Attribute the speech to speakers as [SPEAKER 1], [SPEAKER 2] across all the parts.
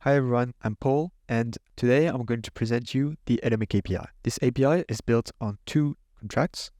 [SPEAKER 1] Hi everyone, I'm Paul, and today I'm going to present you the Atomic API. This API is built on two contracts,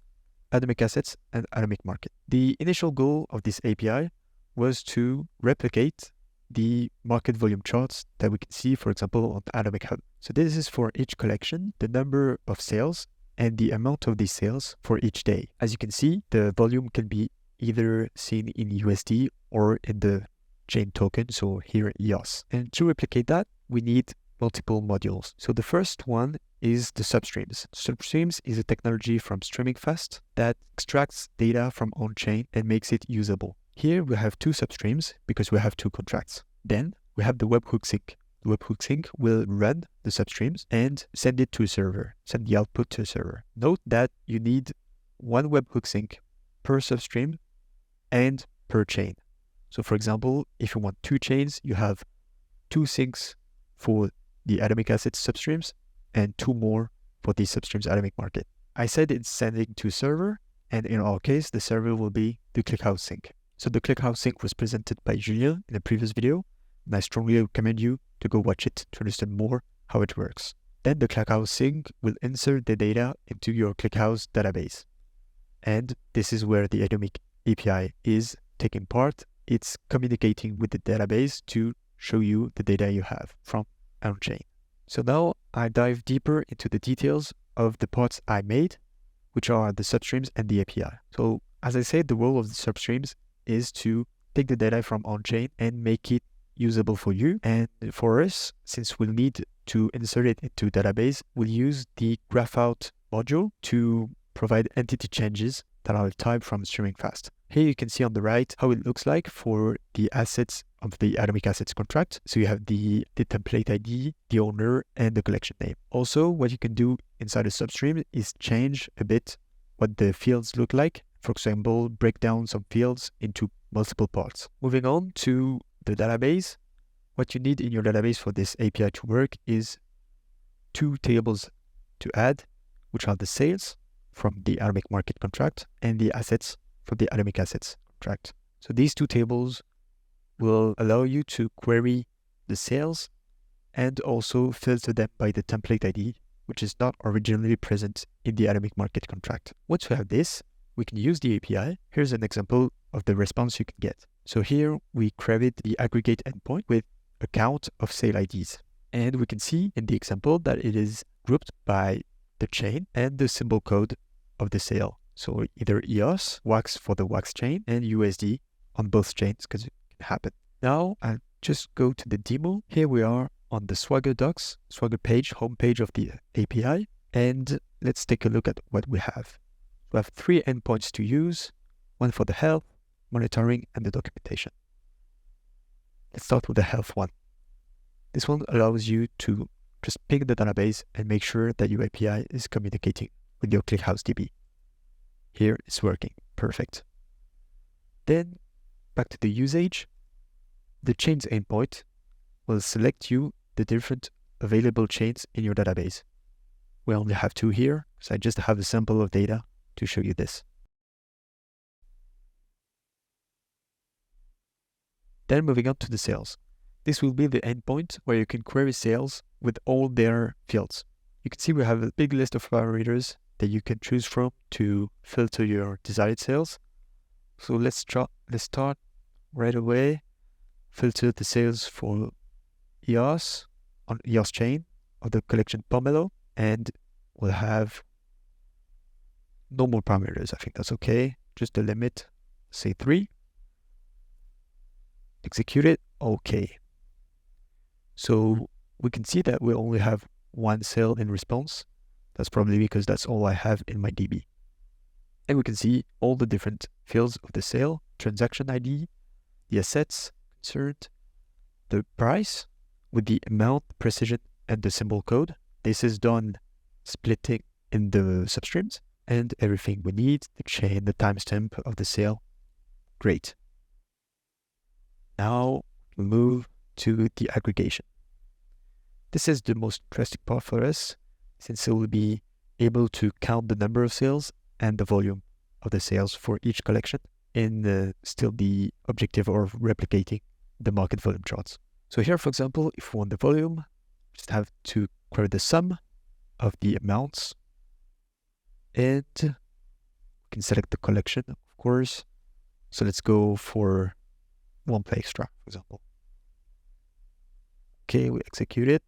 [SPEAKER 1] Atomic Assets and Atomic Market. The initial goal of this API was to replicate the market volume charts that we can see, for example, on Atomic Hub. So this is for each collection, the number of sales and the amount of these sales for each day. As you can see, the volume can be either seen in USD or in the chain token, so here EOS. And to replicate that, we need multiple modules. So the first one is the substreams. Substreams is a technology from Streaming Fast that extracts data from on-chain and makes it usable. Here we have two substreams because we have two contracts. Then we have the webhook sync. The webhook sync will run the substreams and send it to a server, send the output to a server. Note that you need one webhook sync per substream and per chain. So for example, if you want two chains, you have two syncs for the Atomic Assets substreams and two more for the substreams Atomic Market. I said it's sending to a server, and in our case, the server will be the ClickHouse sync. So the ClickHouse sync was presented by Julien in a previous video, and I strongly recommend you to go watch it to understand more how it works. Then the ClickHouse sync will insert the data into your ClickHouse database. And this is where the Atomic API is taking part. It's communicating with the database to show you the data you have from on-chain. So now I dive deeper into the details of the parts I made, which are the substreams and the API. So as I said, the role of the substreams is to take the data from on-chain and make it usable for you. And for us, since we'll need to insert it into a database, we'll use the GraphOut module to provide entity changes that are typed from Streaming Fast. Here you can see on the right how it looks like for the assets of the Atomic Assets contract. So you have the template ID, the owner, and the collection name. Also, what you can do inside a substream is change a bit what the fields look like. For example, break down some fields into multiple parts. Moving on to the database, what you need in your database for this API to work is two tables to add, which are the sales from the Atomic Market contract and the assets for the Atomic Assets contract. So these two tables will allow you to query the sales and also filter them by the template ID, which is not originally present in the Atomic Market contract. Once we have this, we can use the API. Here's an example of the response you can get. So here we created the aggregate endpoint with a count of sale IDs. And we can see in the example that it is grouped by the chain and the symbol code of the sale. So either EOS, WAX for the WAX chain, and USD on both chains because it can happen. Now I'll just go to the demo. Here we are on the Swagger Docs, Swagger page, homepage of the API. And let's take a look at what we have. We have three endpoints to use, one for the health, monitoring, and the documentation. Let's start with the health one. This one allows you to just ping the database and make sure that your API is communicating with your ClickHouse DB. Here it's working, perfect. Then back to the usage, the chains endpoint will select you the different available chains in your database. We only have two here, so I just have a sample of data to show you this. Then moving on to the sales. This will be the endpoint where you can query sales with all their fields. You can see we have a big list of parameters that you can choose from to filter your desired sales. So let's start right away. Filter the sales for EOS on EOS chain of the collection Pomelo, and we'll have normal parameters. I think that's okay. Just the limit, say 3. Execute it. Okay. So we can see that we only have one sale in response. That's probably because that's all I have in my DB. And we can see all the different fields of the sale, transaction ID, the assets concerned, the price with the amount, precision, and the symbol code. This is done splitting in the substreams and everything we need, the chain, the timestamp of the sale. Great. Now we move to the aggregation. This is the most interesting part for us, since it will be able to count the number of sales and the volume of the sales for each collection in still the objective of replicating the market volume charts. So here, for example, if we want the volume, just have to query the sum of the amounts, and we can select the collection, of course. So let's go for OnePlay Extra, for example. Okay, we execute it,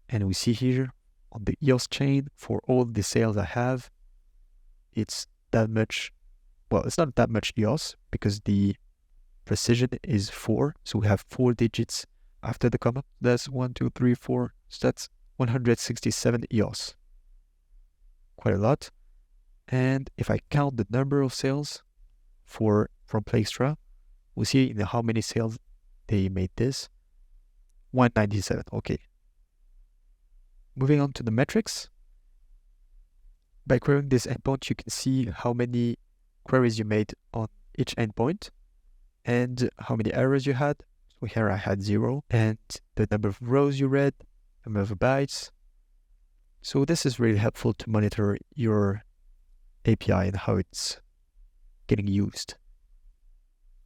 [SPEAKER 1] and we see here on the EOS chain, for all the sales I have, it's that much. Well, it's not that much EOS because the precision is 4. So we have 4 digits after the comma. That's 1, 2, 3, 4. So that's 167 EOS. Quite a lot. And if I count the number of sales from Play Extra, we see in how many sales they made this. 197. Okay. Moving on to the metrics. By querying this endpoint, you can see how many queries you made on each endpoint and how many errors you had. So here I had 0, and the number of rows you read, number of bytes. So this is really helpful to monitor your API and how it's getting used.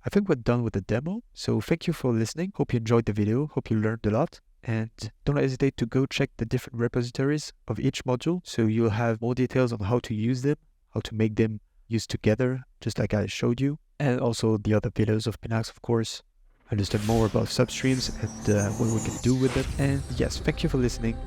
[SPEAKER 1] I think we're done with the demo. So thank you for listening. Hope you enjoyed the video. Hope you learned a lot. And don't hesitate to go check the different repositories of each module, so you'll have more details on how to use them, how to make them use together, just like I showed you. And also the other videos of Pinax, of course. Understand more about substreams and what we can do with them. And yes, thank you for listening.